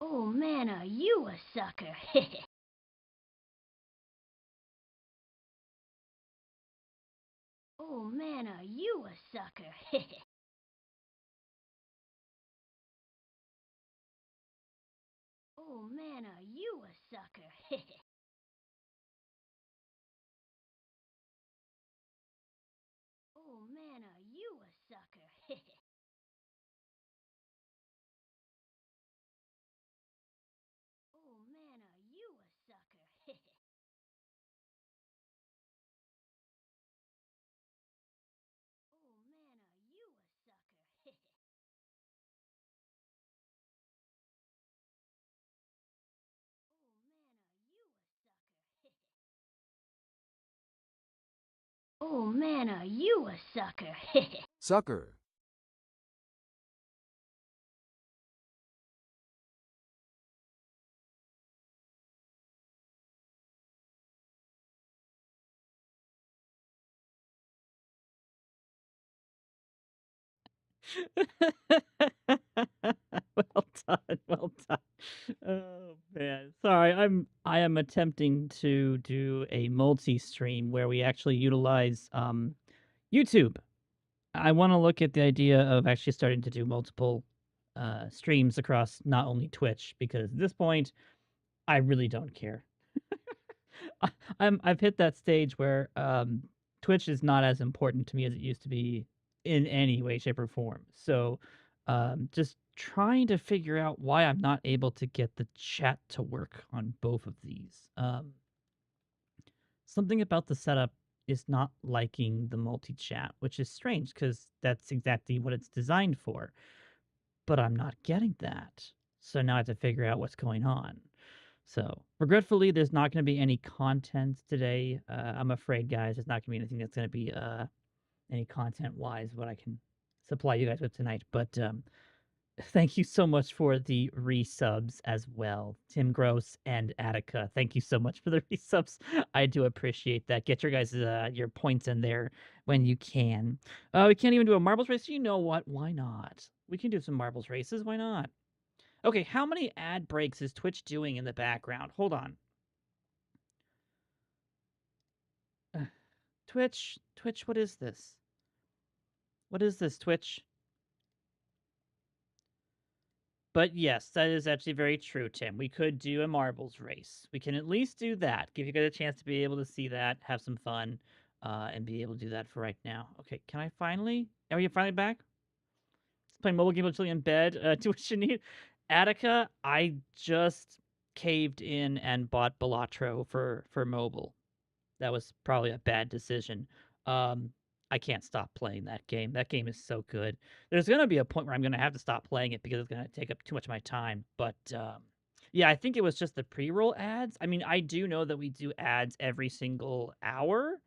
Oh man, are you a sucker? Oh man, are you a sucker? Oh man, are you a sucker? Oh man, are you a sucker? Oh man, are you a sucker? Oh man, are you a sucker? Oh man, are you a sucker? Oh man, are you a sucker? Sucker. Well done, well done. Oh man, sorry. I am attempting to do a multi-stream where we actually utilize YouTube. I want to look at the idea of actually starting to do multiple streams across not only Twitch, because at this point I really don't care. I've hit that stage where Twitch is not as important to me as it used to be in any way, shape, or form. So just trying to figure out why I'm not able to get the chat to work on both of these. Something about the setup is not liking the multi chat, which is strange because that's exactly what it's designed for. But I'm not getting that. So now I have to figure out what's going on. So, regretfully, there's not going to be any content today. I'm afraid, guys, there's not going to be anything that's going to be any content-wise what I can supply you guys with tonight. But thank you so much for the resubs as well, Tim Gross and Attica. Thank you so much for the resubs. I do appreciate that. Get your guys your points in there when you can. We can't even do a marbles race. You know what? Why not? We can do some marbles races. Why not? Okay, how many ad breaks is Twitch doing in the background? Hold on. Twitch, what is this? What is this, Twitch? But yes, that is actually very true, Tim. We could do a marbles race. We can at least do that. Give you guys a chance to be able to see that, have some fun, and be able to do that for right now. Okay, can I finally? Are you finally back? Let's play mobile game literally in bed. Do what you need. Attica, I just caved in and bought Balatro for mobile. That was probably a bad decision. Um, I can't stop playing that game. That game is so good. There's gonna be a point where I'm gonna have to stop playing it because it's gonna take up too much of my time. But yeah, I think it was just the pre-roll ads. I mean, I do know that we do ads every single hour.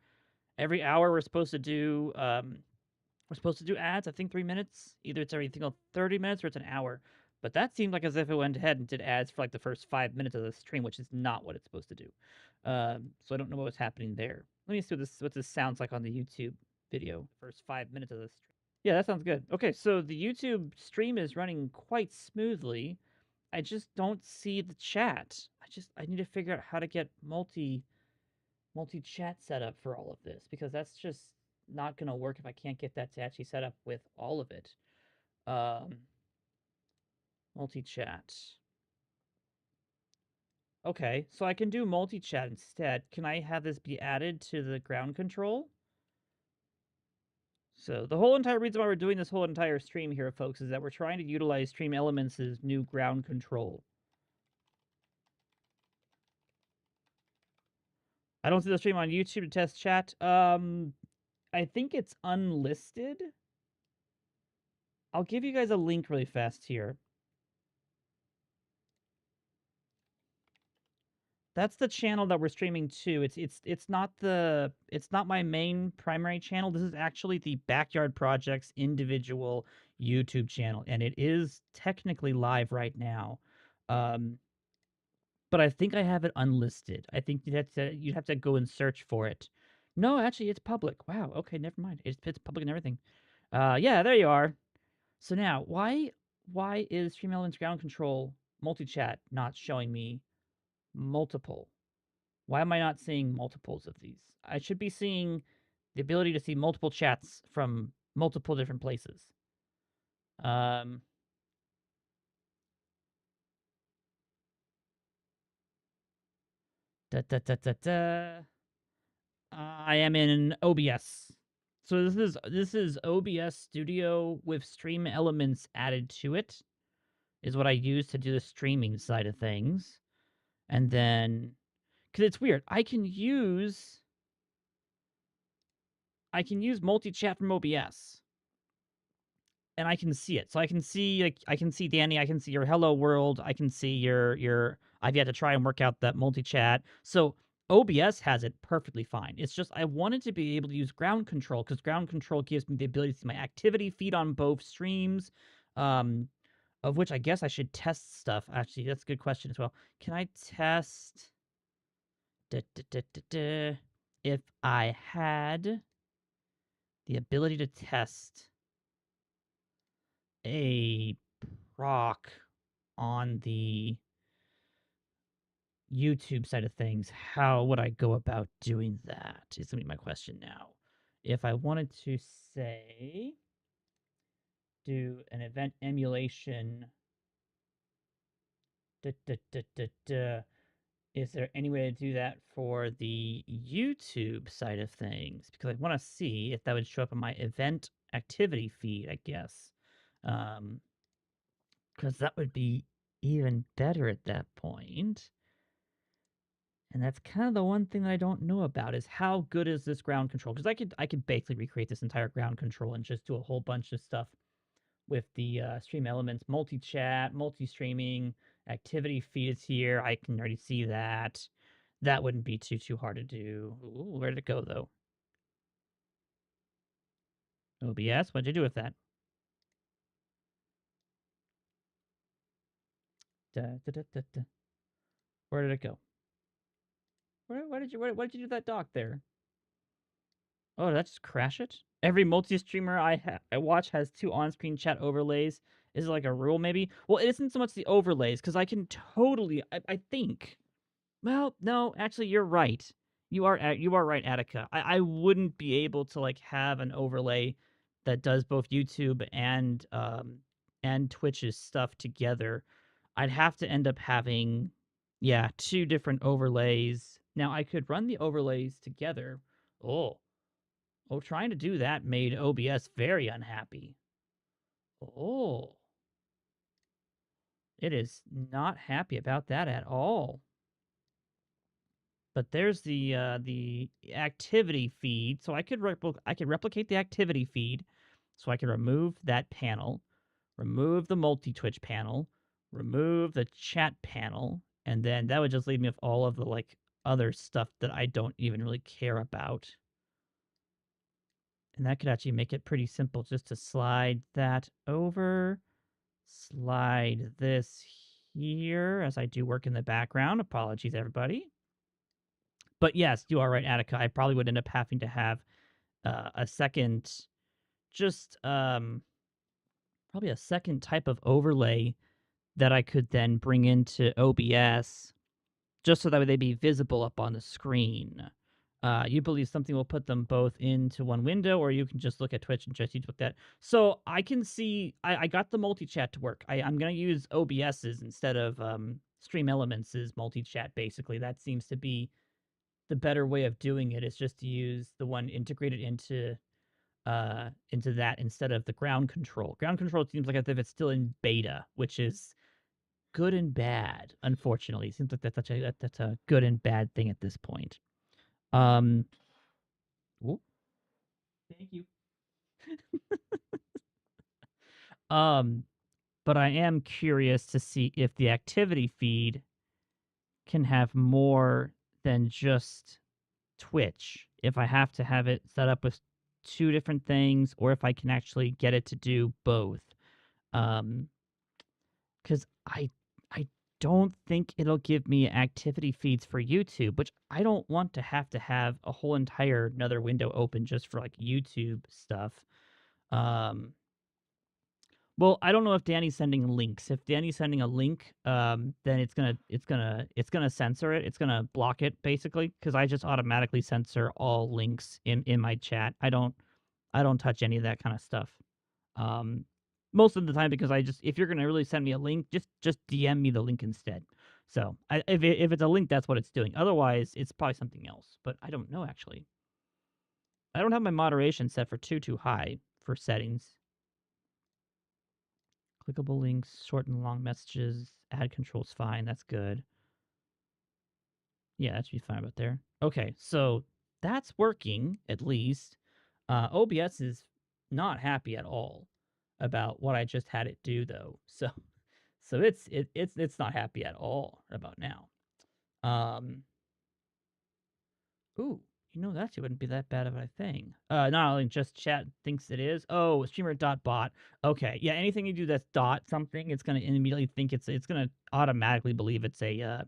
Every hour we're supposed to do ads. I think 3 minutes. Either it's every single 30 minutes or it's an hour. But that seemed like as if it went ahead and did ads for like the first 5 minutes of the stream, which is not what it's supposed to do. So I don't know what was happening there. Let me see what this sounds like on the YouTube video. First 5 minutes of the stream. Yeah, that sounds good. Okay, so the YouTube stream is running quite smoothly. I just don't see the chat. I need to figure out how to get multi chat set up for all of this because that's just not gonna work if I can't get that to actually set up with all of it. Um, multi chat. Okay, so I can do multi chat instead. Can I have this be added to the ground control? So the whole entire reason why we're doing this whole entire stream here, folks, is that we're trying to utilize Stream Elements' new ground control. I don't see the stream on YouTube to test chat. I think it's unlisted. I'll give you guys a link really fast here. That's the channel that we're streaming to. It's not my main primary channel. This is actually the Backyard Project's individual YouTube channel, and it is technically live right now. But I think I have it unlisted. I think you'd have to go and search for it. No, actually, it's public. Wow. Okay, never mind. It's public and everything. Yeah, there you are. So now, why is Stream Elements Ground Control multi-chat not showing me multiple? Why am I not seeing multiples of these? I should be seeing the ability to see multiple chats from multiple different places. Um, da, da, da, da, da. I am in OBS. So this is OBS Studio with stream elements added to it, is what I use to do the streaming side of things. And then, because it's weird, I can use multi-chat from OBS, and I can see it. So I can see Danny, I can see your hello world, I can see your. I've yet to try and work out that multi-chat. So OBS has it perfectly fine. It's just I wanted to be able to use ground control because ground control gives me the ability to see my activity feed on both streams. Of which I guess I should test stuff. Actually, that's a good question as well. Can I test if I had the ability to test a proc on the YouTube side of things, how would I go about doing that? Is gonna be my question now. If I wanted to say do an event emulation, da, da, da, da, da, is there any way to do that for the YouTube side of things? Because I want to see if that would show up on my event activity feed, I guess. Because that would be even better at that point. And that's kind of the one thing that I don't know about is how good is this ground control? Because I could basically recreate this entire ground control and just do a whole bunch of stuff with the stream elements, multi-chat, multi-streaming, activity feed is here. I can already see that. That wouldn't be too hard to do. Ooh, where did it go though? OBS, what'd you do with that? Da, da, da, da, da. Where did it go? Where did you do that dock there? Oh, did that just crash it? Every multi-streamer I watch has 2 on-screen chat overlays. Is it like a rule maybe? Well, it isn't so much the overlays, because I can totally I think. Well, no, actually you're right. You are right, Attica. I wouldn't be able to like have an overlay that does both YouTube and Twitch's stuff together. I'd have to end up having, yeah, 2 different overlays. Now I could run the overlays together. Oh, trying to do that made OBS very unhappy. Oh, it is not happy about that at all. But there's the activity feed, so I could replicate the activity feed, so I could remove that panel, remove the multi-Twitch panel, remove the chat panel, and then that would just leave me with all of the like other stuff that I don't even really care about. And that could actually make it pretty simple just to slide that over, slide this here as I do work in the background. Apologies, everybody. But yes, you are right, Attica. I probably would end up having to have a second, just probably a second type of overlay that I could then bring into OBS, just so that way they'd be visible up on the screen. You believe something will put them both into one window, or you can just look at Twitch and just look at that. So I can see, I got the multi-chat to work. I'm going to use OBS's instead of Stream Elements' multi-chat, basically. That seems to be the better way of doing it, is just to use the one integrated into that instead of the ground control. Ground control seems like as if it's still in beta, which is good and bad. Unfortunately, it seems like that's a good and bad thing at this point. Ooh, thank you. But I am curious to see if the activity feed can have more than just Twitch. If I have to have it set up with 2 different things, or if I can actually get it to do both. Because I don't think it'll give me activity feeds for YouTube, which I don't want to have a whole entire another window open just for like YouTube stuff. Well, I don't know if Danny's sending links. If Danny's sending a link, then it's gonna censor it. It's gonna block it basically because I just automatically censor all links in my chat. I don't touch any of that kind of stuff. Um, most of the time because if you're gonna really send me a link, just DM me the link instead. So if it's a link, that's what it's doing. Otherwise, it's probably something else. But I don't know actually. I don't have my moderation set for too high for settings. Clickable links, short and long messages, ad controls fine. That's good. Yeah, that should be fine about there. Okay, so that's working at least. OBS is not happy at all about what I just had it do though. So it's not happy at all about now. Um, ooh, that actually wouldn't be that bad of a thing. Not only just chat thinks it is. Oh, streamer.bot. Okay, yeah, anything you do that's dot something, it's gonna immediately think it's gonna automatically believe it's a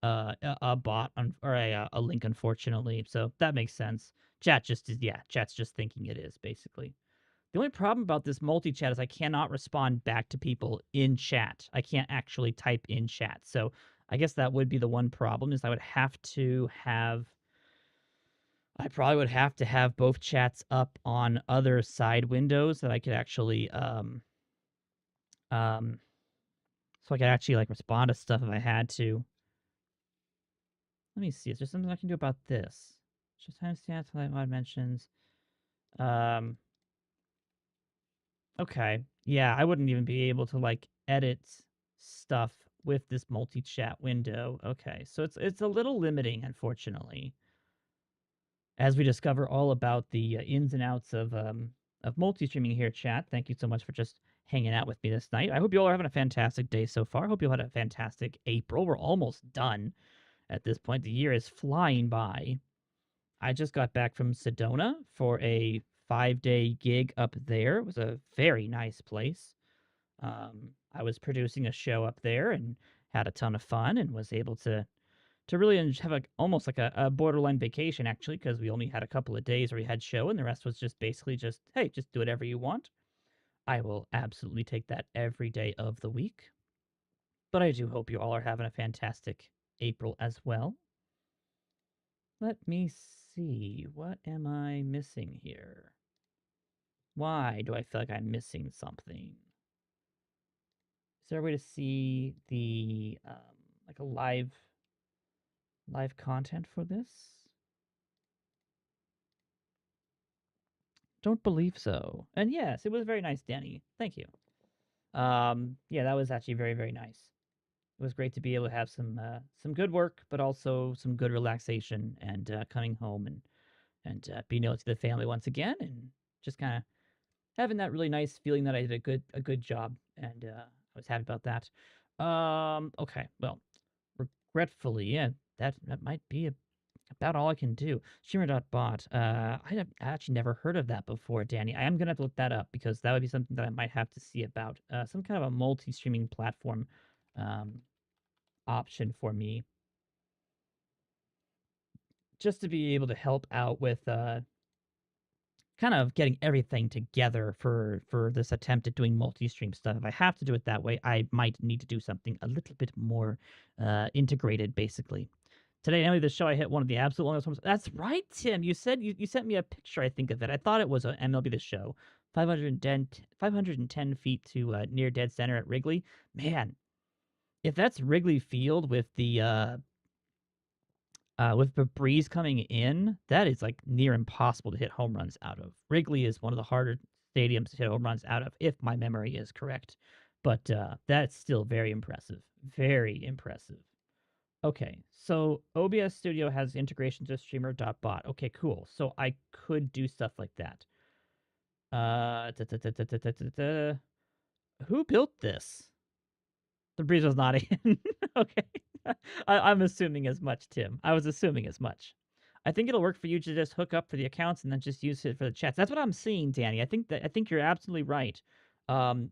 bot or a link, unfortunately. So that makes sense. Chat's just thinking it is basically. The only problem about this multi-chat is I cannot respond back to people in chat. I can't actually type in chat. So I guess that would be the one problem is I probably would have to have both chats up on other side windows that I could actually um so I could actually like respond to stuff if I had to. Let me see. Is there something I can do about this? Just timestamps, highlight mod mentions. Um okay. Yeah, I wouldn't even be able to like edit stuff with this multi-chat window. Okay. So it's a little limiting, unfortunately. As we discover all about the ins and outs of multi-streaming here, chat. Thank you so much for just hanging out with me this night. I hope you all are having a fantastic day so far. I hope you all had a fantastic April. We're almost done at this point. The year is flying by. I just got back from Sedona for a 5-day gig up there. It was a very nice place. I was producing a show up there and had a ton of fun and was able to really have almost like a borderline vacation actually because we only had a couple of days where we had show and the rest was just basically just hey, just do whatever you want. I will absolutely take that every day of the week. But I do hope you all are having a fantastic April as well. Let me see. What am I missing here? Why do I feel like I'm missing something? Is there a way to see the like a live content for this? Don't believe so. And yes, it was very nice, Danny. Thank you. Yeah, that was actually very, very nice. It was great to be able to have some good work, but also some good relaxation and coming home and being able to see the family once again and just kind of having that really nice feeling that I did a good job and I was happy about that. Okay, well, regretfully, yeah, that might be about all I can do. Streamer.bot. I have actually never heard of that before, Danny. I am gonna have to look that up because that would be something that I might have to see about. Some kind of a multi-streaming platform um, option for me, just to be able to help out with kind of getting everything together for this attempt at doing multi-stream stuff. If I have to do it that way, I might need to do something a little bit more integrated, basically. Today, Emily, the show, I hit one of the absolute longest ones. That's right, Tim. You said you sent me a picture, I think, of it. I thought it was a MLB The Show. 510 feet to near dead center at Wrigley. Man, if that's Wrigley Field with the breeze coming in, that is like near impossible to hit home runs out of. Wrigley is one of the harder stadiums to hit home runs out of, if my memory is correct. But that's still very impressive. Very impressive. Okay, so OBS Studio has integration to streamer.bot. Okay, cool. So I could do stuff like that. Who built this? The breeze was nodding. Okay. I'm assuming as much, Tim. I was assuming as much. I think it'll work for you to just hook up for the accounts and then just use it for the chats. That's what I'm seeing, Danny. I think you're absolutely right.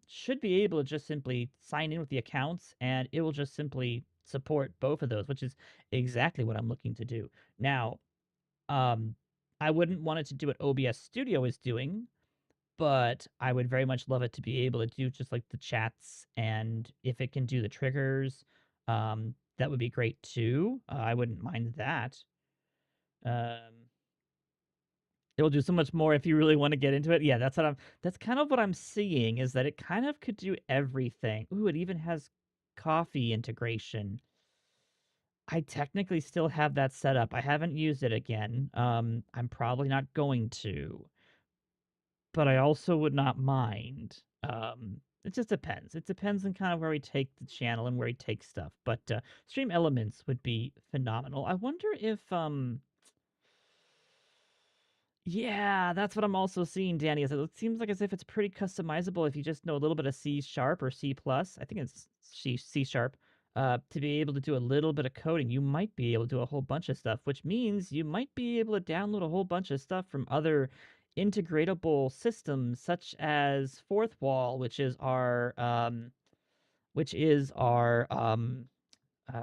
Should be able to just simply sign in with the accounts and it will just simply support both of those, which is exactly what I'm looking to do. Now, I wouldn't want it to do what OBS Studio is doing, but I would very much love it to be able to do just like the chats, and if it can do the triggers, that would be great too. I wouldn't mind that. Um, It'll do so much more if you really want to get into it. Yeah, that's kind of what I'm seeing, is that it kind of could do everything. Ooh, it even has coffee integration. I technically still have that set up. I haven't used it again. I'm probably not going to, but I also would not mind. It just depends. It depends on kind of where we take the channel and where we take stuff. But Stream Elements would be phenomenal. I wonder if yeah, that's what I'm also seeing, Danny. Is it seems like as if it's pretty customizable if you just know a little bit of C sharp or C plus. I think it's C sharp. To be able to do a little bit of coding, you might be able to do a whole bunch of stuff, which means you might be able to download a whole bunch of stuff from other integratable systems, such as Fourth Wall, which is our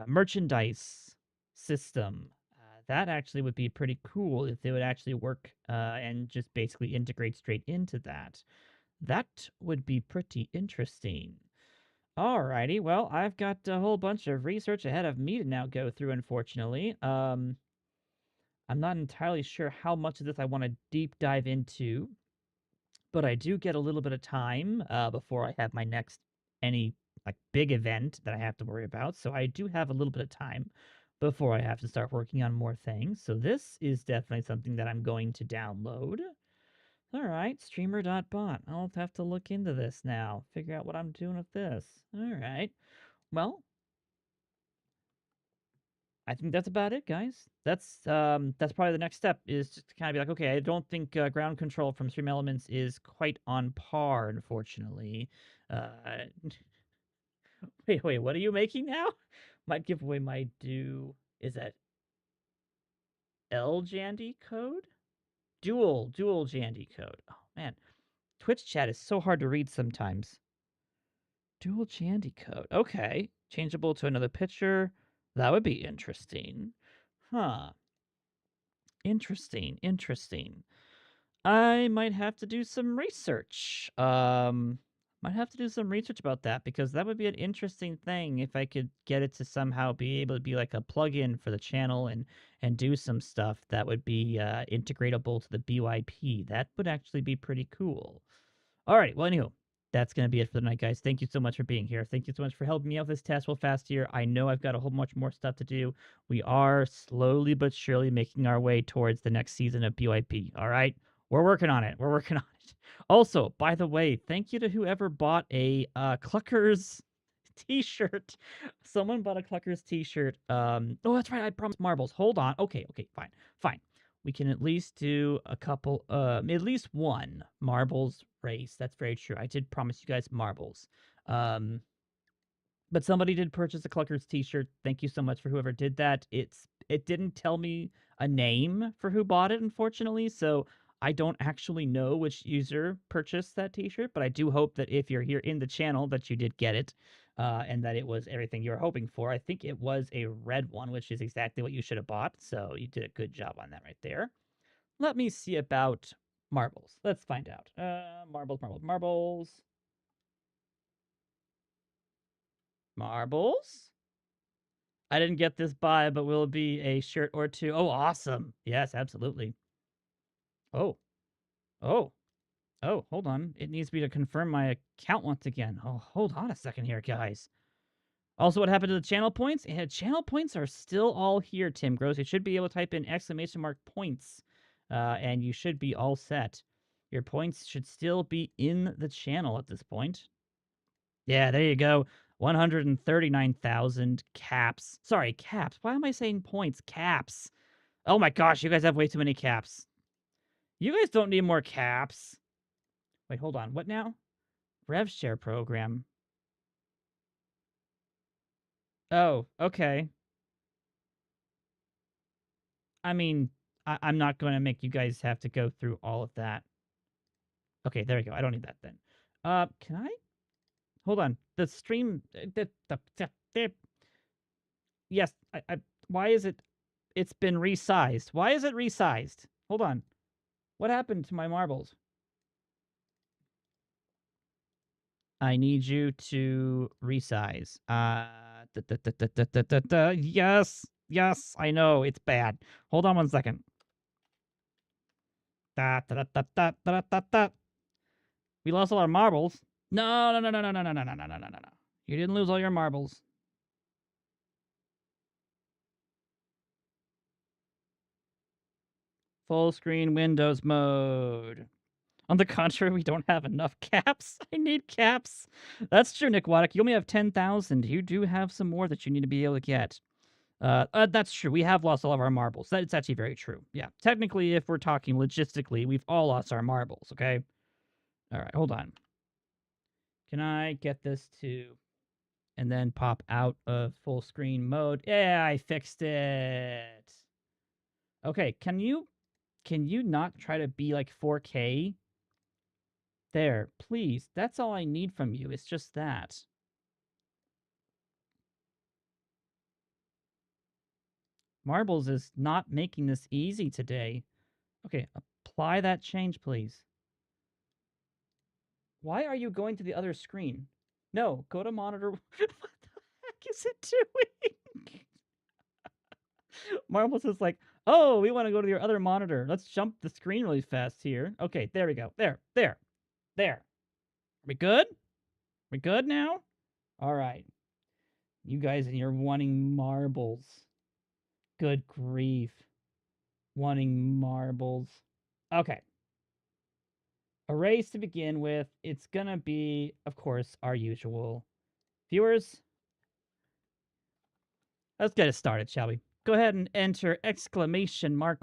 merchandise system. That actually would be pretty cool if they would actually work and just basically integrate straight into that. That would be pretty interesting. Alrighty, well, I've got a whole bunch of research ahead of me to now go through, unfortunately. I'm not entirely sure how much of this I want to deep dive into, but I do get a little bit of time before I have my next any like big event that I have to worry about. So I do have a little bit of time before I have to start working on more things. So this is definitely something that I'm going to download. All right, streamer.bot. I'll have to look into this now, figure out what I'm doing with this. All right. Well, I think that's about it, guys. That's probably the next step, is just to kind of be like, okay, I don't think ground control from Stream Elements is quite on par, unfortunately. Uh, wait, what are you making now? Might give away my due. Is that Jandy code? Dual Jandy code. Oh man, Twitch chat is so hard to read sometimes. Dual Jandy code. Okay, changeable to another picture. That would be interesting. Huh. Interesting. I might have to do some research. Might have to do some research about that, because that would be an interesting thing if I could get it to somehow be able to be like a plugin for the channel and do some stuff that would be integratable to the BYP. That would actually be pretty cool. All right. Well, anywho, that's going to be it for the night, guys. Thank you so much for being here. Thank you so much for helping me out with this test real fast here. I know I've got a whole much more stuff to do. We are slowly but surely making our way towards the next season of BYP. All right. We're working on it. We're working on it. Also, by the way, thank you to whoever bought a Cluckers t-shirt. Someone bought a Cluckers t-shirt. Oh, that's right. I promised marbles. Hold on. Okay, fine. We can at least do a couple, at least one marbles race. That's very true. I did promise you guys marbles. Um, but somebody did purchase a Cluckers t-shirt. Thank you so much for whoever did that. It didn't tell me a name for who bought it, unfortunately, so I don't actually know which user purchased that t-shirt, but I do hope that if you're here in the channel that you did get it, and that it was everything you were hoping for. I think it was a red one, which is exactly what you should have bought, so you did a good job on that right there. Let me see about marbles. Let's find out. Marbles. Marbles? I didn't get this buy, but will be a shirt or two. Oh, awesome. Yes, absolutely. Oh, oh, hold on. It needs me to confirm my account once again. Oh, hold on a second here, guys. Also, what happened to the channel points? Channel points are still all here, Tim Gross. You should be able to type in !points, and you should be all set. Your points should still be in the channel at this point. Yeah, there you go. 139,000 caps. Sorry, caps. Why am I saying points? Caps. Oh my gosh, you guys have way too many caps. You guys don't need more caps. Wait, hold on. What now? Rev share program. Oh, okay. I mean, I'm not going to make you guys have to go through all of that. Okay, there we go. I don't need that then. Can I? Hold on. The stream. Yes. Why is it? It's been resized. Why is it resized? Hold on. What happened to my marbles? I need you to resize. Yes, yes, I know it's bad. Hold on 1 second. Da, da, da, da, da, da, da. We lost all our marbles. No, no, no, no, no, no, no, no, no, no, no, no, no. You didn't lose all your marbles. Full screen Windows mode. On the contrary, we don't have enough caps. I need caps. That's true, Nick Waddick. You only have 10,000. You do have some more that you need to be able to get. That's true. We have lost all of our marbles. That's actually very true. Yeah. Technically, if we're talking logistically, we've all lost our marbles, okay? All right, hold on. Can I get this to... and then pop out of full screen mode? Yeah, I fixed it. Okay, can you not try to be like 4K? There, please. That's all I need from you. It's just that. Marbles is not making this easy today. Okay, apply that change, please. Why are you going to the other screen? No, go to monitor. What the heck is it doing? Marbles is like, oh, we want to go to your other monitor. Let's jump the screen really fast here. Okay, there we go. There. Are we good? We good now? All right. You guys and your wanting marbles. Good grief. Wanting marbles. Okay. A race to begin with. It's gonna be, of course, our usual. Viewers, let's get it started, shall we? Go ahead and enter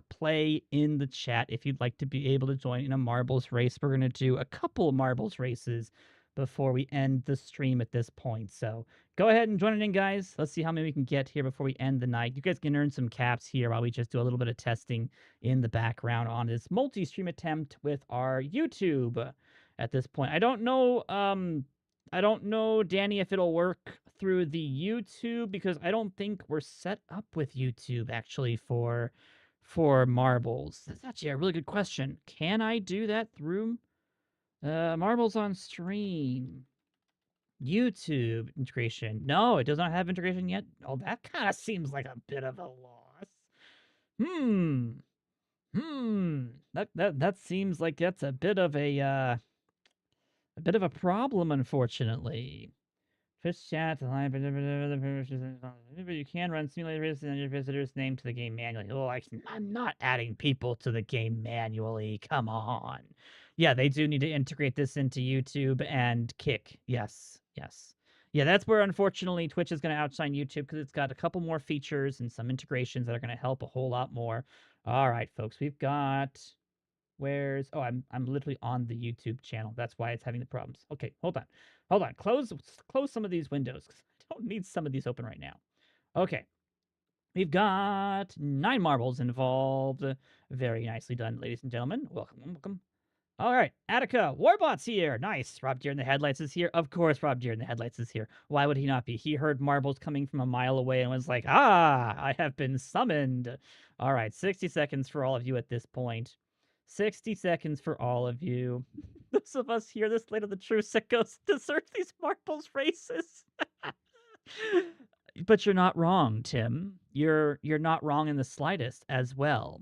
!play in the chat if you'd like to be able to join in a marbles race. We're going to do a couple marbles races before we end the stream at this point. So go ahead and join it in, guys. Let's see how many we can get here before we end the night. You guys can earn some caps here while we just do a little bit of testing in the background on this multi-stream attempt with our YouTube at this point. I don't know, Danny, if it'll work through the YouTube, because I don't think we're set up with YouTube actually for marbles. That's actually a really good question. Can I do that through marbles on stream? YouTube integration. No, it does not have integration yet. Oh, that kind of seems like a bit of a loss. That seems like that's a bit of a problem, unfortunately. Fish chat, but you can run simulator races and your visitor's name to the game manually. Oh, I'm not adding people to the game manually. Come on. Yeah, they do need to integrate this into YouTube and Kick. Yes. Yeah, that's where, unfortunately, Twitch is going to outshine YouTube, because it's got a couple more features and some integrations that are going to help a whole lot more. All right, folks, we've got... Where's... Oh, I'm literally on the YouTube channel. That's why it's having the problems. Okay, hold on. Close some of these windows, because I don't need some of these open right now. Okay. We've got 9 marbles involved. Very nicely done, ladies and gentlemen. Welcome. All right, Attica, Warbot's here. Nice. Rob Deer in the Headlights is here. Of course, Rob Deer in the Headlights is here. Why would he not be? He heard marbles coming from a mile away and was like, I have been summoned. All right, 60 seconds for all of you at this point. 60 seconds for all of you. Those of us here this late of the true sickos deserve these marbles races. But you're not wrong, Tim. You're not wrong in the slightest as well.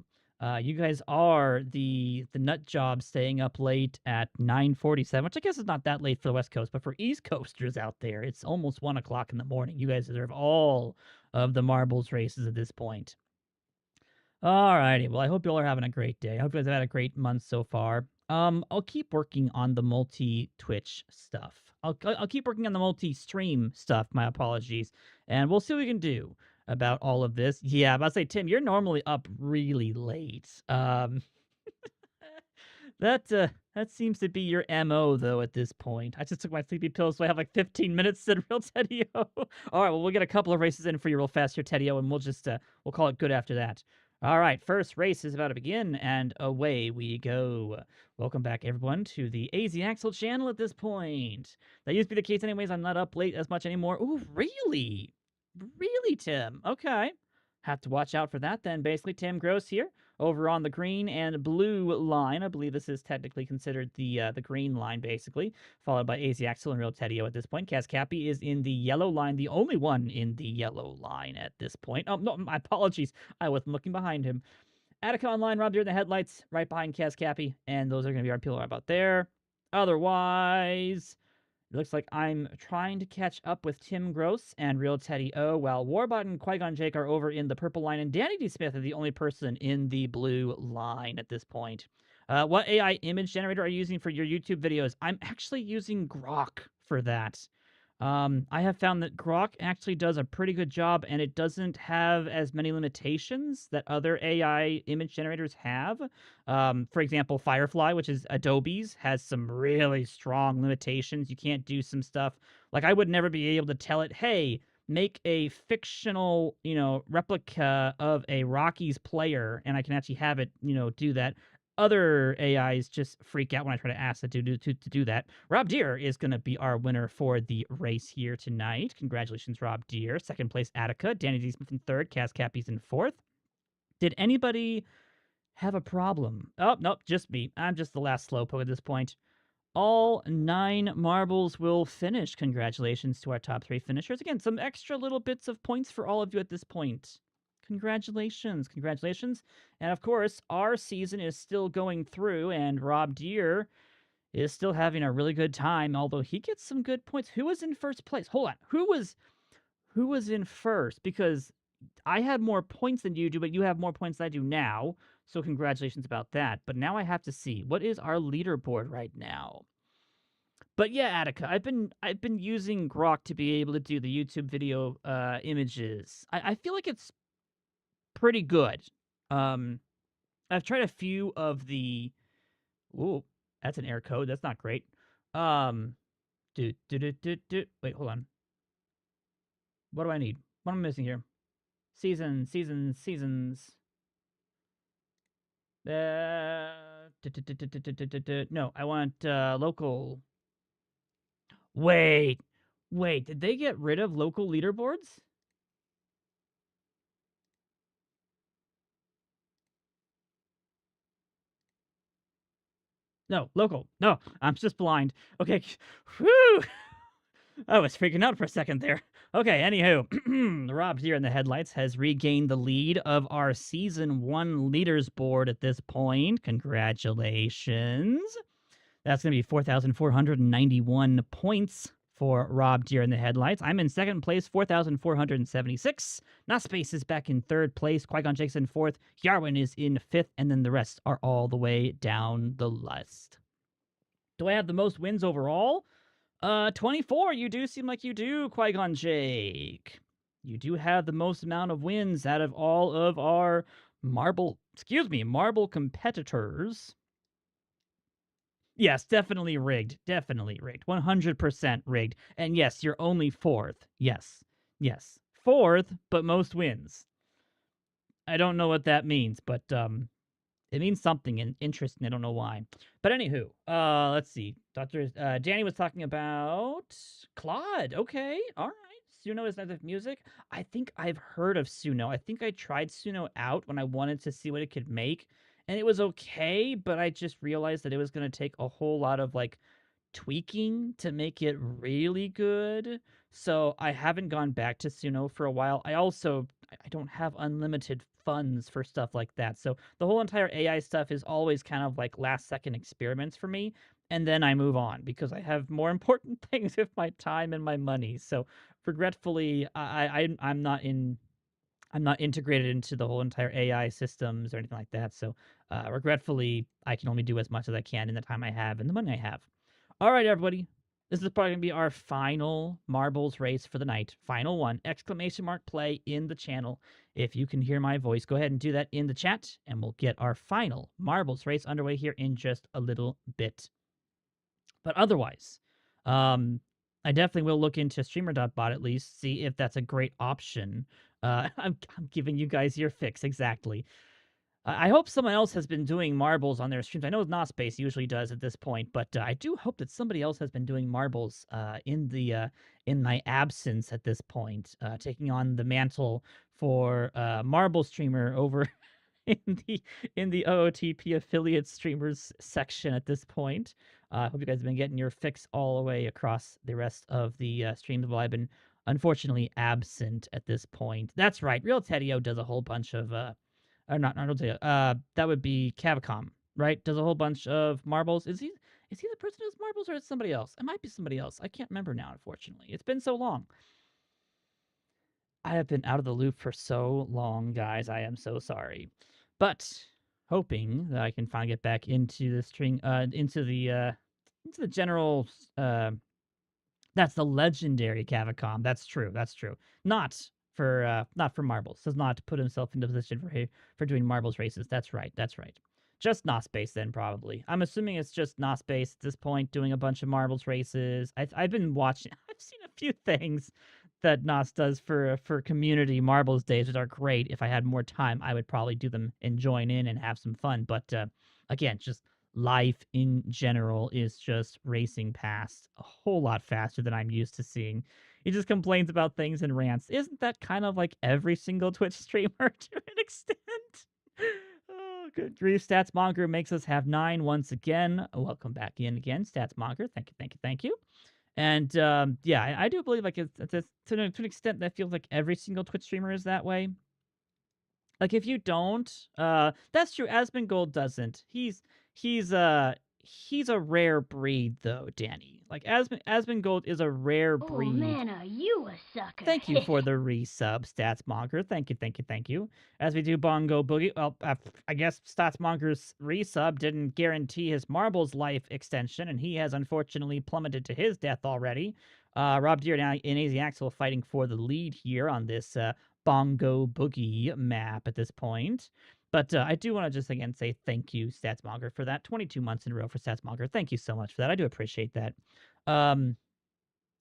You guys are the nut job staying up late at 9:47, which I guess is not that late for the West Coast, but for East Coasters out there, it's almost 1 o'clock in the morning. You guys deserve all of the marbles races at this point. Alrighty, well, I hope you all are having a great day. I hope you guys have had a great month so far. I'll keep working on the multi-Twitch stuff. I'll keep working on the multi-stream stuff, my apologies, and we'll see what we can do about all of this. Yeah, I'm about to say, Tim, you're normally up really late. That seems to be your MO, though, at this point. I just took my sleepy pills, so I have like 15 minutes to real Tedio. All right, well, we'll get a couple of races in for you real fast here, Tedio, and we'll call it good after that. All right, first race is about to begin, and away we go. Welcome back, everyone, to the AZ Axel channel at this point. That used to be the case anyways. I'm not up late as much anymore. Ooh, really? Really, Tim? Okay. Have to watch out for that then. Basically, Tim Gross here over on the green and blue line. I believe this is technically considered the green line, basically, followed by AZ Axel and Real Tedio at this point. Kaz Cappy is in the yellow line, the only one in the yellow line at this point. Oh, no, my apologies. I wasn't looking behind him. Attica Online, Rob Deere in the headlights, right behind Kaz Cappy, and those are going to be our people right about there. Otherwise, it looks like I'm trying to catch up with Tim Gross and Real Teddy O, while Warbot and Qui-Gon Jake are over in the purple line, and Danny D. Smith is the only person in the blue line at this point. What AI image generator are you using for your YouTube videos? I'm actually using Grok for that. I have found that Grok actually does a pretty good job, and it doesn't have as many limitations that other AI image generators have. For example, Firefly, which is Adobe's, has some really strong limitations. You can't do some stuff. Like, I would never be able to tell it, hey, make a fictional, replica of a Rockies player, and I can actually have it, do that. Other AIs just freak out when I try to ask it to do that. Rob Deere is going to be our winner for the race here tonight. Congratulations, Rob Deere. Second place, Attica. Danny D. Smith in third. Kaz Cappy's in fourth. Did anybody have a problem? Oh, nope, just me. I'm just the last slowpoke at this point. All 9 marbles will finish. Congratulations to our top 3 finishers. Again, some extra little bits of points for all of you at this point. Congratulations. And of course, our season is still going through, and Rob Deere is still having a really good time, although he gets some good points. Who was in first place? Hold on. Who was in first? Because I had more points than you do, but you have more points than I do now. So congratulations about that. But now I have to see, what is our leaderboard right now? But yeah, Attica, I've been using Grok to be able to do the YouTube video images. I feel like it's pretty good. I've tried a few of the. Ooh, that's an error code. That's not great. Wait, hold on. What do I need? What am I missing here? Seasons. No, I want local. Wait, did they get rid of local leaderboards? No, local. No, I'm just blind. Okay. Whew. I was freaking out for a second there. Okay, anywho, Rob Deere in the headlights has regained the lead of our Season 1 leaders board at this point. Congratulations. That's going to be 4,491 points for Rob Deere in the headlights. I'm in second place, 4,476. Naspace is back in third place. Qui-Gon Jake's in fourth. Yarwin is in fifth. And then the rest are all the way down the list. Do I have the most wins overall? 24. You do seem like you do, Qui-Gon Jake. You do have the most amount of wins out of all of our marble competitors. Yes, definitely rigged. 100% rigged. And yes, you're only fourth. Yes. Fourth, but most wins. I don't know what that means, but it means something interesting. I don't know why. But anywho, let's see. Danny was talking about Claude. Okay, all right. Suno is not music. I think I've heard of Suno. I think I tried Suno out when I wanted to see what it could make. And it was okay, but I just realized that it was going to take a whole lot of tweaking to make it really good. So I haven't gone back to Suno for a while. I don't have unlimited funds for stuff like that. So the whole entire AI stuff is always kind of like last second experiments for me. And then I move on because I have more important things with my time and my money. So regretfully, I'm not integrated into the whole entire AI systems or anything like that. So regretfully, I can only do as much as I can in the time I have and the money I have. All right, everybody. This is probably going to be our final marbles race for the night. Final one. ! Play in the channel. If you can hear my voice, go ahead and do that in the chat, and we'll get our final marbles race underway here in just a little bit. But otherwise, I definitely will look into streamer.bot at least, see if that's a great option. I'm giving you guys your fix, exactly. I hope someone else has been doing marbles on their streams. I know Nospace usually does at this point, but I do hope that somebody else has been doing marbles in my absence at this point, taking on the mantle for marble streamer over in the in the OOTP affiliate streamers section at this point. I hope you guys have been getting your fix all the way across the rest of the streams while I've been unfortunately absent at this point. That's right. Real Tedio does a whole bunch of or not Real Tedio. That would be Cavicom, right? Does a whole bunch of marbles. Is he the person who does marbles or is it somebody else? It might be somebody else. I can't remember now, unfortunately. It's been so long. I have been out of the loop for so long, guys. I am so sorry. But hoping that I can finally get back into the into the general that's the legendary Cavicom. That's true. That's true. Not for marbles. Does not put himself into position for doing marbles races. That's right. That's right. Just Nospace then probably. I'm assuming it's just Nospace at this point doing a bunch of marbles races. I've been watching. I've seen a few things that Nos does for community marbles days, which are great. If I had more time, I would probably do them and join in and have some fun. But again, just life in general is just racing past a whole lot faster than I'm used to seeing. He just complains about things and rants. Isn't that kind of like every single Twitch streamer to an extent? Oh, good grief. Statsmonger makes us have 9 once again. Welcome back in again, Statsmonger. Thank you, thank you, thank you. And yeah, I do believe like it's to an extent that feels like every single Twitch streamer is that way. Like if you don't, that's true. Asmongold doesn't. He's a rare breed though, Danny. Like Asmongold is a rare Oh breed. man, are you a sucker? Thank you for the resub, Statsmonger. Thank you, thank you, thank you. As we do Bongo Boogie, well, I guess Statsmonger's resub didn't guarantee his marbles life extension, and he has unfortunately plummeted to his death already. Rob Deer and Easy Axel fighting for the lead here on this Bongo Boogie map at this point. But I do want to just again say thank you, Statsmonger, for that. 22 months in a row for Statsmonger. Thank you so much for that. I do appreciate that.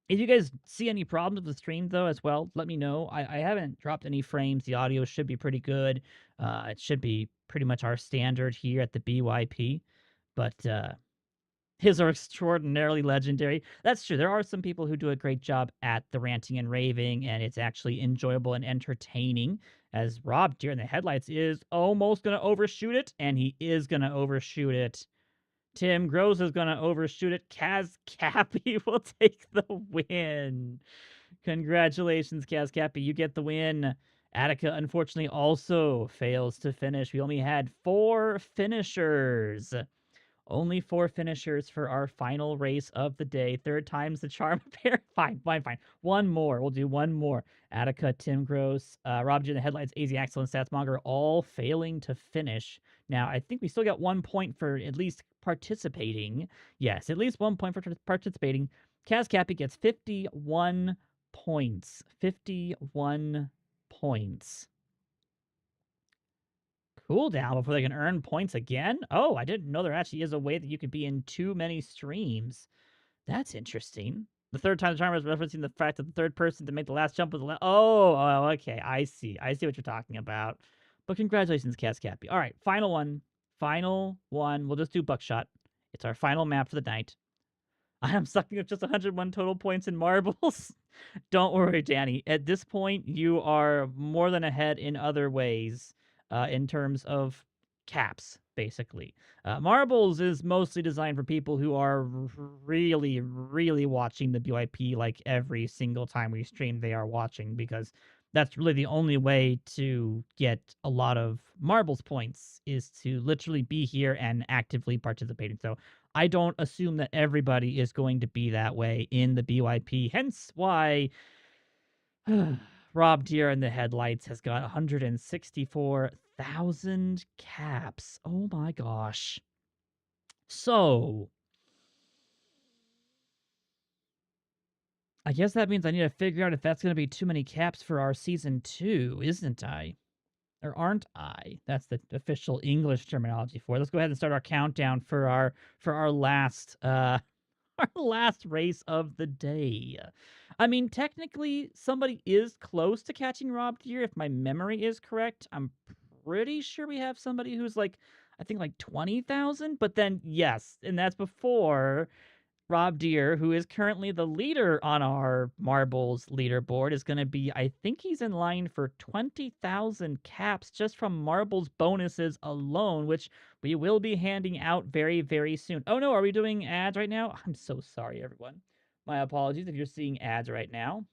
If you guys see any problems with the stream, though, as well, let me know. I haven't dropped any frames. The audio should be pretty good. It should be pretty much our standard here at the BYP. But his are extraordinarily legendary. That's true. There are some people who do a great job at the ranting and raving, and it's actually enjoyable and entertaining. As Rob Deer in the Headlights is almost going to overshoot it, and he is going to overshoot it. Tim Gross is going to overshoot it. Kaz Cappy will take the win. Congratulations, Kaz Cappy. You get the win. Attica, unfortunately, also fails to finish. We only had 4 finishers. Only 4 finishers for our final race of the day. 3rd time's the charm pair. Fine. One more. We'll do one more. Attica, Tim Gross, Rob G in the Headlights, AZ Axel, and Statsmonger all failing to finish. Now, I think we still got 1 point for at least participating. Yes, at least 1 point for participating. Kaz Cappy gets 51 points. 51 points. Cooldown before they can earn points again? Oh, I didn't know there actually is a way that you could be in too many streams. That's interesting. The 3rd time the charmer is referencing the fact that the 3rd person to make the last jump was the oh, okay. I see what you're talking about. But congratulations, Kaz Cappy. All right, final one. Final one. We'll just do Buckshot. It's our final map for the night. I am sucking up just 101 total points in marbles. Don't worry, Danny. At this point, you are more than ahead in other ways. In terms of caps, basically. Marbles is mostly designed for people who are really, really watching the BYP like every single time we stream they are watching, because that's really the only way to get a lot of marbles points is to literally be here and actively participating. So I don't assume that everybody is going to be that way in the BYP, hence why Rob Deer in the Headlights has got 164,000 caps. Oh my gosh. So, I guess that means I need to figure out if that's going to be too many caps for our season 2, isn't I? Or aren't I? That's the official English terminology for it. Let's go ahead and start our countdown for our last our last race of the day. I mean, technically, somebody is close to catching Rob Deer, if my memory is correct. I'm pretty sure we have somebody who's like, I think like 20,000, but then yes, and that's before Rob Deere, who is currently the leader on our marbles leaderboard, is going to be, I think he's in line for 20,000 caps just from marbles bonuses alone, which we will be handing out very, very soon. Oh no, are we doing ads right now? I'm so sorry, everyone. My apologies if you're seeing ads right now.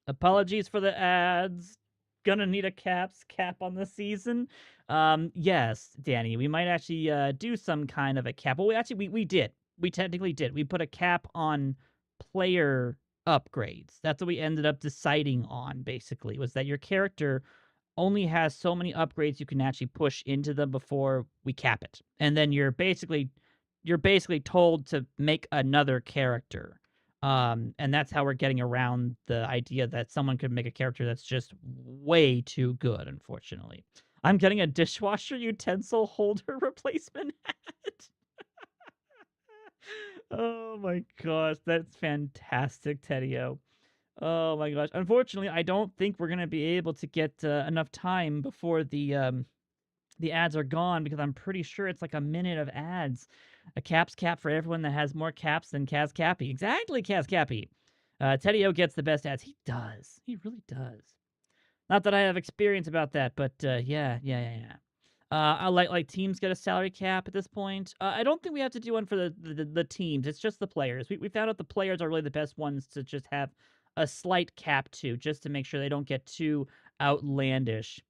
Apologies for the ads. Gonna need a cap on the season. Yes, Danny, we might actually do some kind of a cap. Well, we did. We technically did. We put a cap on player upgrades. That's what we ended up deciding on, basically, was that your character only has so many upgrades you can actually push into them before we cap it. And then you're basically told to make another character. And that's how we're getting around the idea that someone could make a character that's just way too good, unfortunately. I'm getting a dishwasher utensil holder replacement hat. Oh my gosh, that's fantastic, Tedio. Oh my gosh. Unfortunately, I don't think we're gonna be able to get enough time before the ads are gone because I'm pretty sure it's like a minute of ads. A caps cap for everyone that has more caps than Kaz Cappy. Exactly, Kaz Cappy. Tedio gets the best ads. He does. He really does. Not that I have experience about that, but yeah. I like teams get a salary cap at this point. I don't think we have to do one for the teams. It's just the players. We found out the players are really the best ones to just have a slight cap to, just to make sure they don't get too outlandish.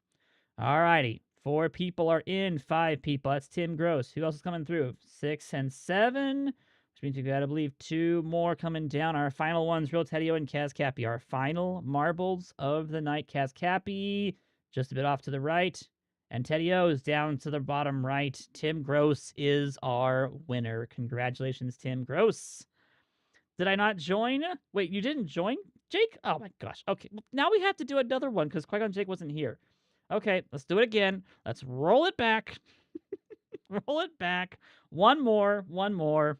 Alrighty. 4 people are in. 5 people. That's Tim Gross. Who else is coming through? 6 and 7. Which means we gotta believe 2 more coming down. Our final ones, Real Tedio and Kaz Cappy. Our final marbles of the night. Kaz Cappy just a bit off to the right. And Tedio is down to the bottom right. Tim Gross is our winner. Congratulations, Tim Gross. Did I not join? Wait, you didn't join, Jake? Oh my gosh. Okay, now we have to do another one because Qui-Gon Jake wasn't here. Okay, let's do it again. Let's roll it back. Roll it back. One more.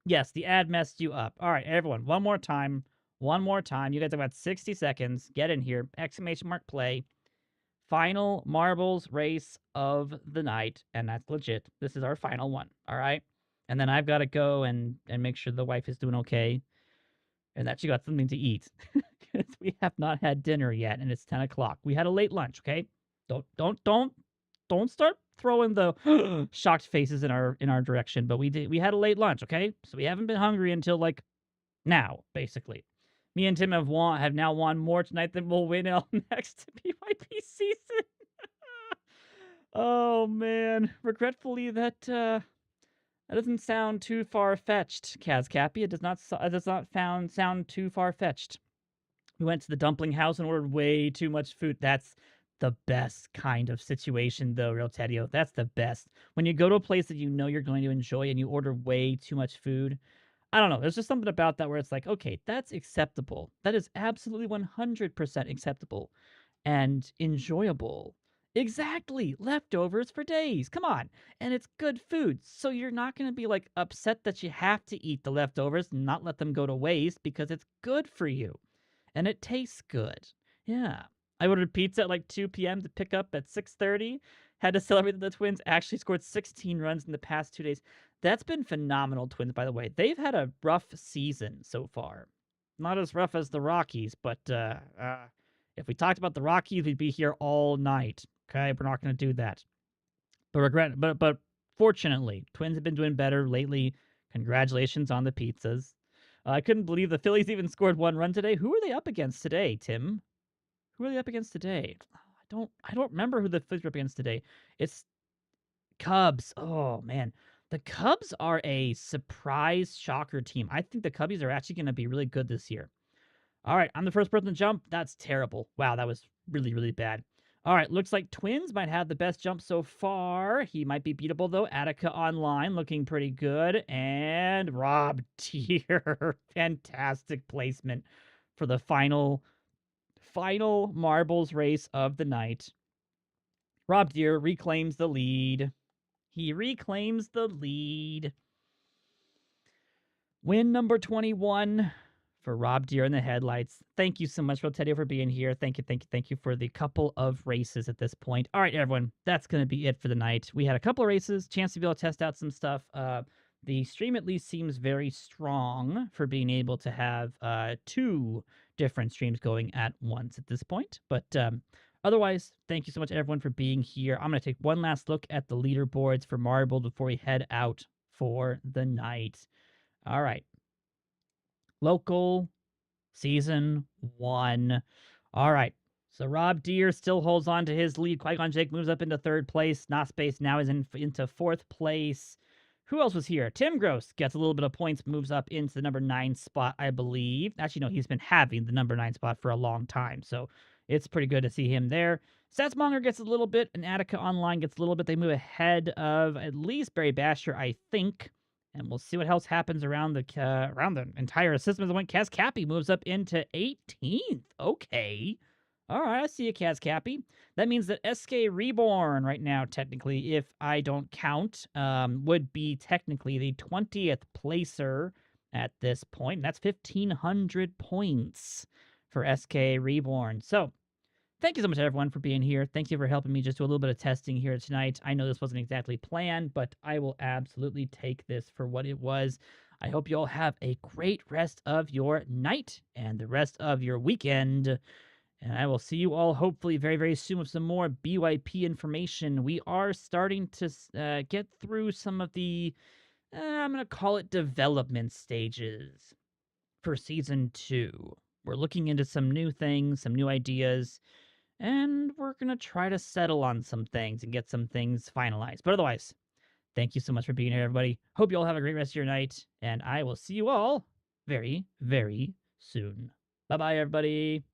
Yes, the ad messed you up. All right, everyone, one more time. You guys have about 60 seconds. Get in here. Exclamation mark play. Final marbles race of the night. And that's legit. This is our final one. All right. And then I've got to go and make sure the wife is doing okay and that she got something to eat. Because we have not had dinner yet, and it's 10 o'clock. We had a late lunch, okay? Don't start throwing the shocked faces in our direction. But we had a late lunch, okay? So we haven't been hungry until like now, basically. Me and Tim have now won more tonight than we'll win next PYP season. Oh man, regretfully that doesn't sound too far-fetched, Kaz Cappy. It does not sound too far-fetched. We went to the dumpling house and ordered way too much food. That's the best kind of situation, though, Real Tedio. That's the best. When you go to a place that you know you're going to enjoy and you order way too much food, I don't know. There's just something about that where it's like, okay, that's acceptable. That is absolutely 100% acceptable and enjoyable. Exactly. Leftovers for days. Come on. And it's good food. So you're not going to be like upset that you have to eat the leftovers and not let them go to waste because it's good for you. And it tastes good. Yeah. I ordered pizza at like 2 p.m. to pick up at 6:30. Had to celebrate that the Twins actually scored 16 runs in the past 2 days. That's been phenomenal, Twins, by the way. They've had a rough season so far. Not as rough as the Rockies, but if we talked about the Rockies, we'd be here all night. Okay, we're not going to do that. But fortunately, Twins have been doing better lately. Congratulations on the pizzas. I couldn't believe the Phillies even scored 1 run today. Who are they up against today, Tim? Who are they up against today? I don't remember who the Phillies are up against today. It's Cubs. Oh man. The Cubs are a surprise shocker team. I think the Cubbies are actually going to be really good this year. All right, I'm the first person to jump. That's terrible. Wow, that was really, really bad. All right, looks like Twins might have the best jump so far. He might be beatable, though. Attica online, looking pretty good. And Rob Tier. Fantastic placement for the final marbles race of the night. Rob Deere reclaims the lead. He reclaims the lead. Win number 21 for Rob Deer in the Headlights. Thank you so much, Rotedio, for being here. Thank you for the couple of races at this point. All right, everyone, that's going to be it for the night. We had a couple of races, chance to be able to test out some stuff. The stream at least seems very strong for being able to have two different streams going at once at this point. But otherwise, thank you so much, everyone, for being here. I'm going to take one last look at the leaderboards for Marble before we head out for the night. All right. Local Season 1. All right. So Rob Deer still holds on to his lead. Qui-Gon Jake moves up into third place. Nospace now is into fourth place. Who else was here? Tim Gross gets a little bit of points, moves up into the number 9 spot, I believe. Actually, no, he's been having the number 9 spot for a long time, so it's pretty good to see him there. Statsmonger gets a little bit, and Attica Online gets a little bit. They move ahead of at least Barry Basher, I think. And we'll see what else happens around the entire system as it went. Kaz Cappy moves up into 18th. Okay. All right, I see you, Kaz Cappy. That means that SK Reborn right now, technically, if I don't count, would be technically the 20th placer at this point. And that's 1,500 points for SK Reborn. So, thank you so much, everyone, for being here. Thank you for helping me just do a little bit of testing here tonight. I know this wasn't exactly planned, but I will absolutely take this for what it was. I hope you all have a great rest of your night and the rest of your weekend. And I will see you all hopefully very, very soon with some more BYP information. We are starting to get through some of the, I'm going to call it development stages for Season 2. We're looking into some new things, some new ideas, and we're going to try to settle on some things and get some things finalized. But otherwise, thank you so much for being here, everybody. Hope you all have a great rest of your night, and I will see you all very, very soon. Bye-bye, everybody.